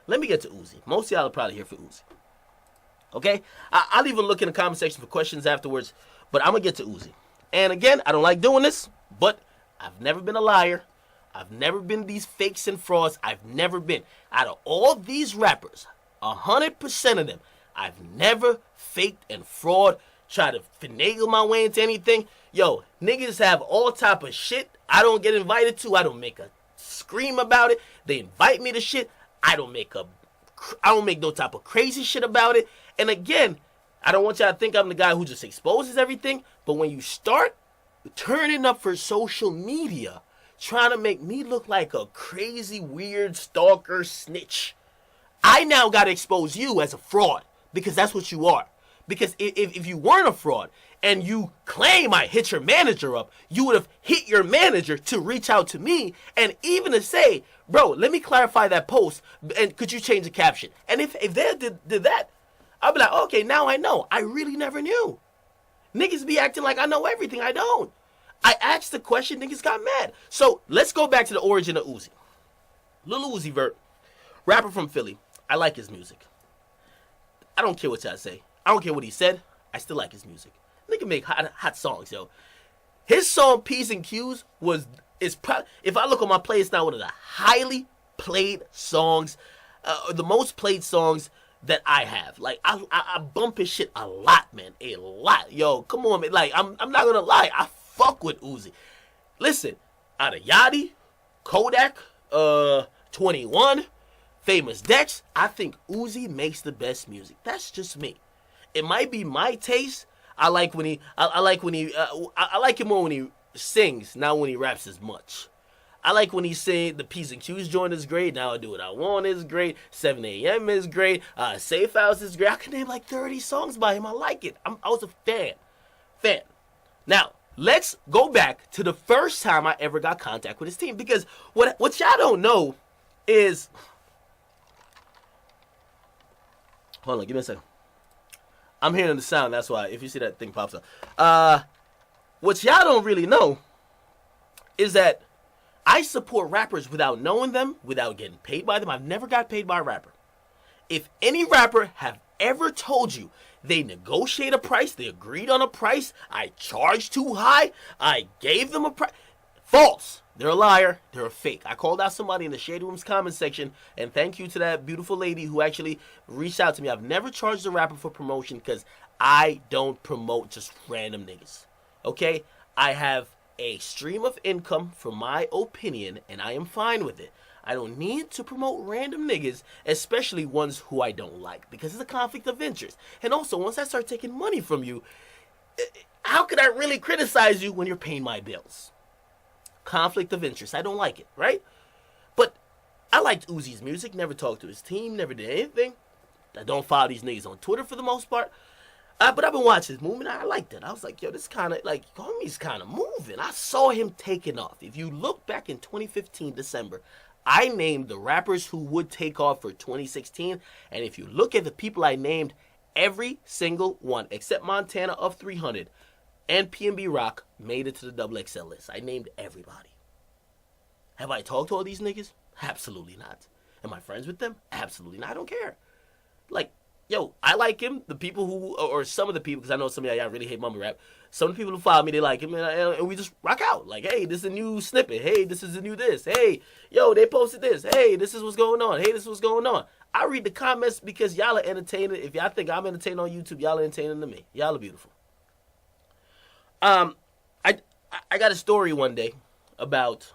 Let me get to Uzi. Most of y'all are probably here for Uzi. Okay? I'll even look in the comment section for questions afterwards, but I'm going to get to Uzi. And again, I don't like doing this, but I've never been a liar. I've never been these fakes and frauds. I've never been. Out of all these rappers, 100% of them, I've never faked and fraud, tried to finagle my way into anything. Yo, niggas have all type of shit I don't get invited to. I don't make a scream about it. They invite me to shit. I don't make no type of crazy shit about it. And again, I don't want y'all to think I'm the guy who just exposes everything. But when you start turning up for social media, trying to make me look like a crazy, weird stalker snitch, I now got to expose you as a fraud, because that's what you are. Because if you weren't a fraud and you claim I hit your manager up, you would have hit your manager to reach out to me and even to say, bro, let me clarify that post and could you change the caption? And if they did that, I'll be like, okay, now I know. I really never knew. Niggas be acting like I know everything. I don't. I asked the question, niggas got mad. So let's go back to the origin of Uzi. Lil Uzi Vert, rapper from Philly. I like his music. I don't care what y'all say. I don't care what he said. I still like his music. Nigga make hot songs, yo. His song P's and Q's if I look on my playlist now, one of the highly played songs, the most played songs that I have. Like I bump his shit a lot, man, a lot. Yo, come on, man. Like I'm not gonna lie, I fuck with Uzi. Listen, out of Yachty, Kodak, 21, Famous Dex, I think Uzi makes the best music. That's just me. It might be my taste. I like him more when he sings, not when he raps as much. I like when he sing the P's and Q's joint is great. Now I Do What I Want is great. 7 a.m. is great. Safe House is great. I can name like 30 songs by him. I like it. I was a fan. Now, let's go back to the first time I ever got contact with his team. Because what y'all don't know is... Hold on, give me a second. I'm hearing the sound, that's why, if you see that thing pops up. What y'all don't really know is that I support rappers without knowing them, without getting paid by them. I've never got paid by a rapper. If any rapper have ever told you they negotiate a price, they agreed on a price, I charged too high, I gave them a price, false. They're a liar. They're a fake. I called out somebody in the Shade Room's comment section, and thank you to that beautiful lady who actually reached out to me. I've never charged a rapper for promotion because I don't promote just random niggas. Okay? I have a stream of income for my opinion, and I am fine with it. I don't need to promote random niggas, especially ones who I don't like, because it's a conflict of interest. And also, once I start taking money from you, how could I really criticize you when you're paying my bills? Conflict of interest. I don't like it, right? But I liked Uzi's music, never talked to his team, never did anything. I don't follow these niggas on Twitter for the most part. But I've been watching his movement. I liked it. I was like, yo, this kind of, like, homie's kind of moving. I saw him taking off. If you look back in 2015, December, I named the rappers who would take off for 2016. And if you look at the people I named, every single one, except Montana of 300, and PNB Rock made it to the double XL list. I named everybody. Have I talked to all these niggas? Absolutely not. Am I friends with them? Absolutely not. I don't care. Like, yo, I like him. The people who, or some of the people, because I know some of y'all really hate mumble rap. Some of the people who follow me, they like him, and we just rock out. Like, hey, this is a new snippet. Hey, this is a new this. Hey, yo, they posted this. Hey, this is what's going on. Hey, this is what's going on. I read the comments because y'all are entertaining. If y'all think I'm entertaining on YouTube, y'all are entertaining to me. Y'all are beautiful. I got a story one day about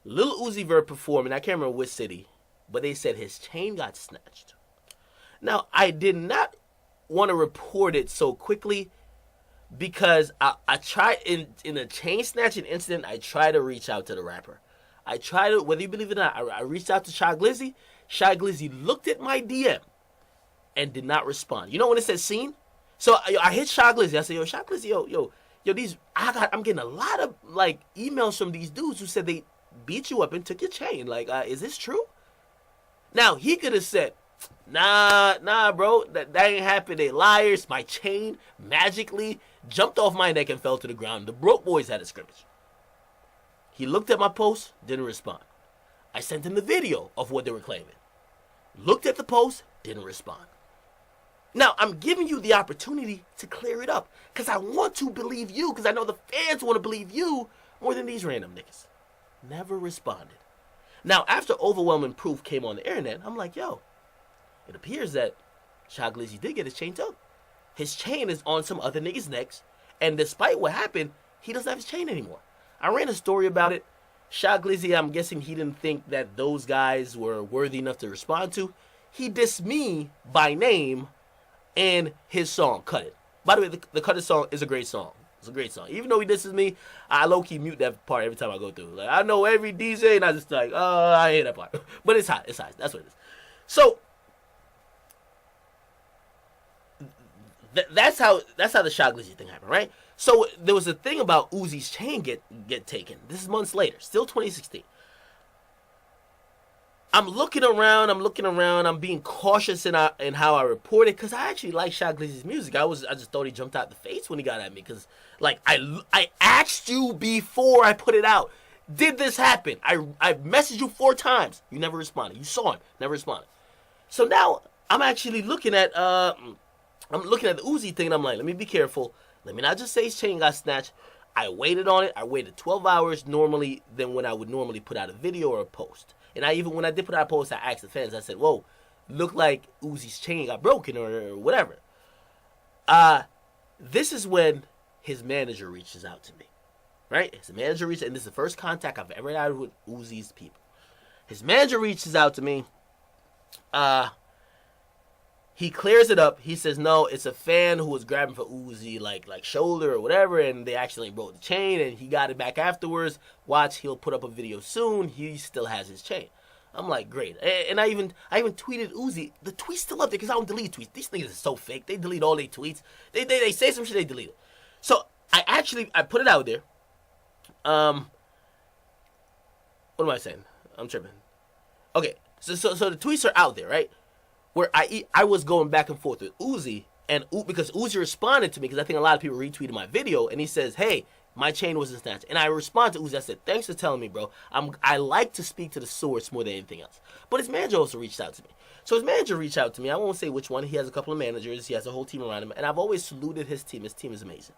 Lil Uzi Vert performing. I can't remember which city, but they said his chain got snatched. Now, I did not want to report it so quickly because I tried, in a chain snatching incident, I tried to reach out to the rapper. I tried to, whether you believe it or not, I reached out to Shy Glizzy. Shy Glizzy looked at my DM and did not respond. You know when it says seen? So I hit Shy Glizzy. I said, yo, Shy Glizzy, yo, I'm getting a lot of like emails from these dudes who said they beat you up and took your chain. Like, is this true? Now he could have said, nah, bro, that ain't happened. They liars. My chain magically jumped off my neck and fell to the ground. The broke boys had a scrimmage. He looked at my post, didn't respond. I sent him the video of what they were claiming. looked at the post, didn't respond. Now, I'm giving you the opportunity to clear it up because I want to believe you, because I know the fans want to believe you more than these random niggas. Never responded. Now, after overwhelming proof came on the internet, I'm like, yo, it appears that Shy Glizzy did get his chain took. His chain is on some other nigga's necks, and despite what happened, he doesn't have his chain anymore. I ran a story about it. Shy Glizzy, I'm guessing he didn't think that those guys were worthy enough to respond to. He dissed me by name and his song, Cut It. By the way, the Cut It song is a great song. It's a great song. Even though he disses me, I low-key mute that part every time I go through. Like, I know every DJ, and I just like, oh, I hate that part. But it's hot. It's hot. That's what it is. So, that's how the Shy Glizzy thing happened, right? So, there was a thing about Uzi's chain get taken. This is months later. Still 2016. I'm looking around, I'm being cautious in how I report it, because I actually like Shy Glizzy's music. I just thought he jumped out the face when he got at me, because, like, I asked you before I put it out, did this happen? I messaged you 4 times. You never responded. You saw it, never responded. So now, I'm actually looking at, the Uzi thing, and I'm like, let me be careful. Let me not just say his chain got snatched. I waited on it. I waited 12 hours normally than when I would normally put out a video or a post. And when I did put out a post, I asked the fans, I said, whoa, looked like Uzi's chain got broken or whatever. This is when his manager reaches out to me, right? His manager reaches, and this is the first contact I've ever had with Uzi's people. His manager reaches out to me. He clears it up. He says, no, it's a fan who was grabbing for Uzi, like shoulder or whatever, and they accidentally broke the chain, and he got it back afterwards. Watch, he'll put up a video soon. He still has his chain. I'm like, great. And I even tweeted Uzi. The tweet's still up there because I don't delete tweets. These niggas are so fake. They delete all their tweets. They say some shit, they delete it. So I put it out there. What am I saying? I'm tripping. Okay, so the tweets are out there, right? Where I was going back and forth with Uzi, and because Uzi responded to me, because I think a lot of people retweeted my video, and he says, hey, my chain wasn't snatched. And I responded to Uzi, I said, thanks for telling me, bro. I like to speak to the source more than anything else. But his manager also reached out to me. So his manager reached out to me. I won't say which one. He has a couple of managers. He has a whole team around him. And I've always saluted his team. His team is amazing.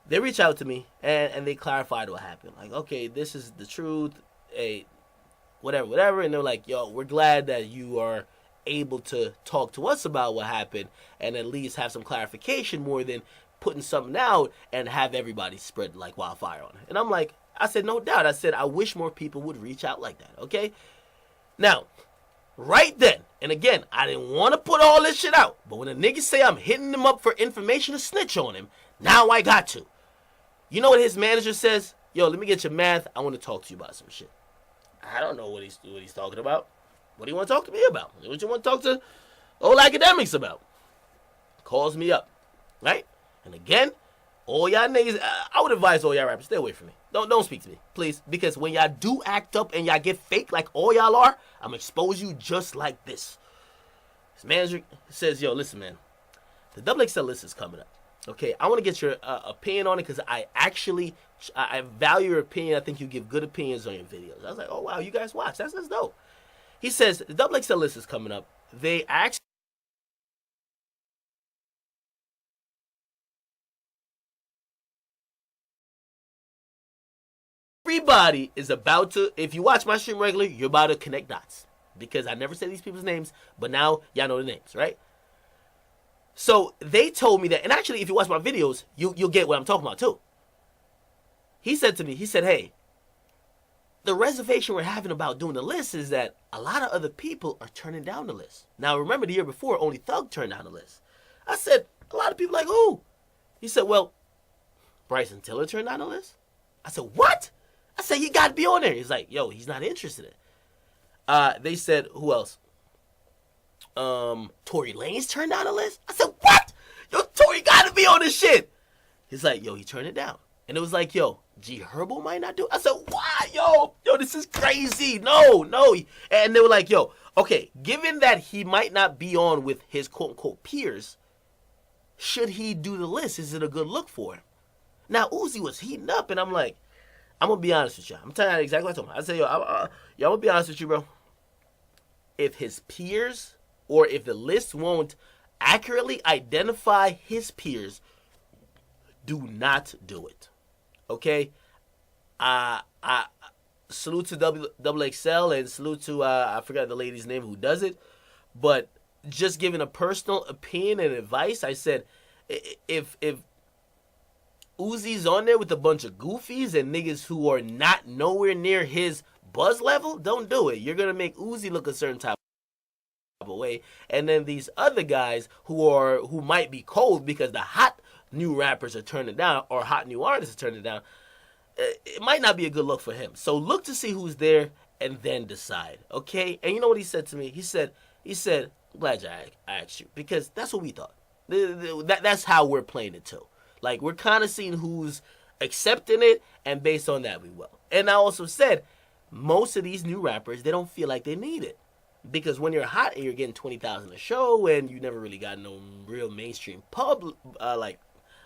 They reached out to me, and they clarified what happened. Like, okay, this is the truth. Hey, whatever. And they're like, yo, we're glad that you are able to talk to us about what happened and at least have some clarification more than putting something out and have everybody spread like wildfire on it. And I'm like, I said, no doubt. I said, I wish more people would reach out like that, okay? Now, right then, and again, I didn't want to put all this shit out, but when a nigga say I'm hitting him up for information to snitch on him, now I got to. You know what his manager says? Yo, let me get your math. I want to talk to you about some shit. I don't know what he's talking about. What do you want to talk to me about? What you want to talk to old Akademiks about? Calls me up, right? And again, all y'all niggas, I would advise all y'all rappers, stay away from me. Don't speak to me, please. Because when y'all do act up and y'all get fake like all y'all are, I'm going to expose you just like this. His manager says, yo, listen, man. The XXL list is coming up. Okay, I want to get your opinion on it because I value your opinion. I think you give good opinions on your videos. I was like, oh, wow, you guys watch. That's dope. He says, the XXL list is coming up. They actually everybody is about to, if you watch my stream regularly, you're about to connect dots. Because I never said these people's names, but now y'all know the names, right? So they told me that, and actually, if you watch my videos, you'll get what I'm talking about too. He said to me, hey, the reservation we're having about doing the list is that a lot of other people are turning down the list. Now, remember the year before, only Thug turned down the list. I said, a lot of people like who? He said, well, Bryson Tiller turned down the list. I said, what? I said, you got to be on there. He's like, yo, he's not interested in it. They said, who else? Tory Lanez turned down the list. I said, what? Yo, Tory got to be on this shit. He's like, yo, he turned it down. And it was like, yo, G Herbo might not do it. I said, why? Yo, this is crazy. No. And they were like, yo, okay, given that he might not be on with his quote-unquote peers, should he do the list? Is it a good look for him? Now, Uzi was heating up, and I'm like, I'm going to be honest with you. I'm telling you exactly what I told him. I said, yo, I'm going to be honest with you, bro. if his peers or if the list won't accurately identify his peers, do not do it. Okay? I salute to Double XL and salute to I forgot the lady's name who does it, but just giving a personal opinion and advice, I said if Uzi's on there with a bunch of goofies and niggas who are not nowhere near his buzz level, don't do it. You're gonna make Uzi look a certain type of way, and then these other guys who might be cold because the hot new rappers are turning down or hot new artists are turning down, it might not be a good look for him. So look to see who's there and then decide, okay? And you know what he said to me? He said, I'm glad I asked you, because that's what we thought. That's how we're playing it too. Like, we're kind of seeing who's accepting it, and based on that, we will. And I also said, most of these new rappers, they don't feel like they need it. Because when you're hot and you're getting 20,000 a show and you never really got no real mainstream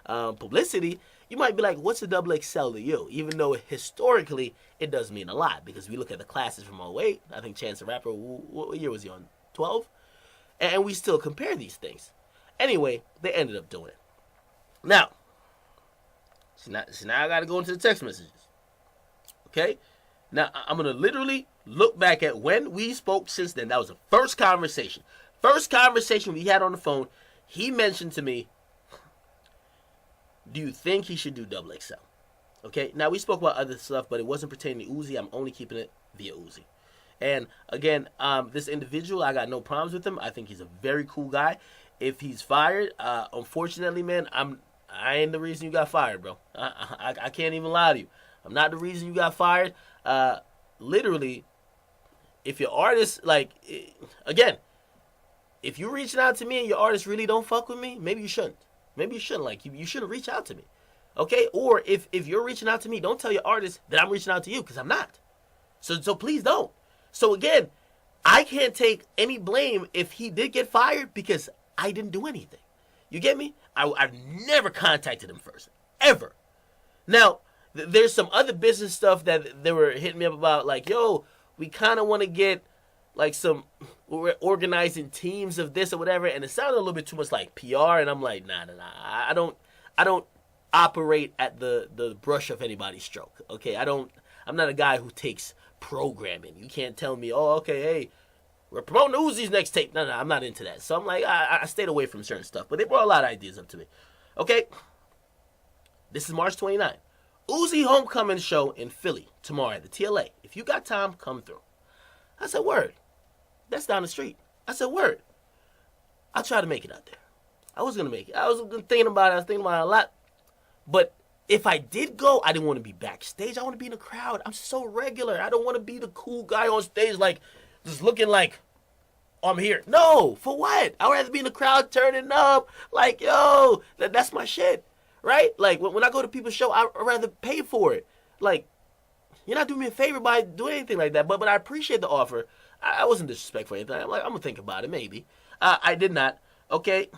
publicity, you might be like, what's a Double XL to you? Even though historically it does mean a lot, because we look at the classes from 08, I think Chance the Rapper, what year was he on? 12? And we still compare these things. Anyway, they ended up doing it. Now I got to go into the text messages. Okay? Now, I'm going to literally look back at when we spoke since then. That was the first conversation. First conversation we had on the phone. He mentioned to me, do you think he should do Double XL? Okay? Now, we spoke about other stuff, but it wasn't pertaining to Uzi. I'm only keeping it via Uzi. And, again, this individual, I got no problems with him. I think he's a very cool guy. If he's fired, unfortunately, man, I ain't the reason you got fired, bro. I can't even lie to you. I'm not the reason you got fired. Literally, if your artist, again, if you're reaching out to me and your artist really don't fuck with me, maybe you shouldn't. Maybe you shouldn't. Like, you shouldn't reach out to me. Okay? Or if you're reaching out to me, don't tell your artist that I'm reaching out to you, because I'm not. So please don't. So again, I can't take any blame if he did get fired because I didn't do anything. You get me? I've never contacted him first. Ever. Now, there's some other business stuff that they were hitting me up about, like, yo, we kind of want to get, like, we're organizing teams of this or whatever, and it sounded a little bit too much like PR, and I'm like, nah. I don't operate at the brush of anybody's stroke, okay? I'm not a guy who takes programming. You can't tell me, oh, okay, hey, we're promoting Uzi's next tape. No, I'm not into that. So I'm like, I stayed away from certain stuff, but they brought a lot of ideas up to me. Okay? This is March 29th. Uzi Homecoming show in Philly tomorrow at the TLA. If you got time, come through. I said, word. That's down the street. I said, word. I'll try to make it out there. I was going to make it. I was thinking about it. I was thinking about it a lot. But if I did go, I didn't want to be backstage. I want to be in the crowd. I'm so regular. I don't want to be the cool guy on stage, like, just looking like, oh, I'm here. No, for what? I would rather be in the crowd turning up. Like, yo, that's my shit. Right? Like, when I go to people's show, I'd rather pay for it. Like, you're not doing me a favor by doing anything like that. But I appreciate the offer. I wasn't disrespectful or anything. I'm like, I'm going to think about it, maybe. I did not. Okay?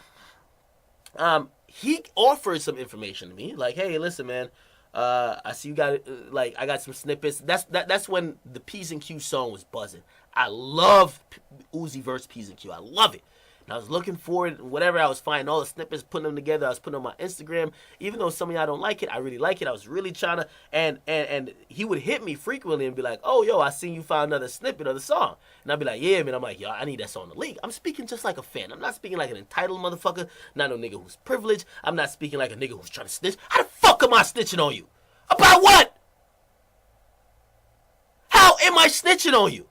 He offered some information to me. Like, hey, listen, man. I see you got, I got some snippets. That's when the P's and Q song was buzzing. I love Uzi Vert's P's and Q. I love it. And I was looking for it, whatever. I was finding all the snippets, putting them together. I was putting them on my Instagram. Even though some of y'all don't like it, I really like it. I was really trying to, and he would hit me frequently and be like, oh, yo, I seen you found another snippet of the song. And I'd be like, yeah, man. I'm like, yo, I need that song to leak. I'm speaking just like a fan. I'm not speaking like an entitled motherfucker. Not no nigga who's privileged. I'm not speaking like a nigga who's trying to snitch. How the fuck am I snitching on you? About what? How am I snitching on you?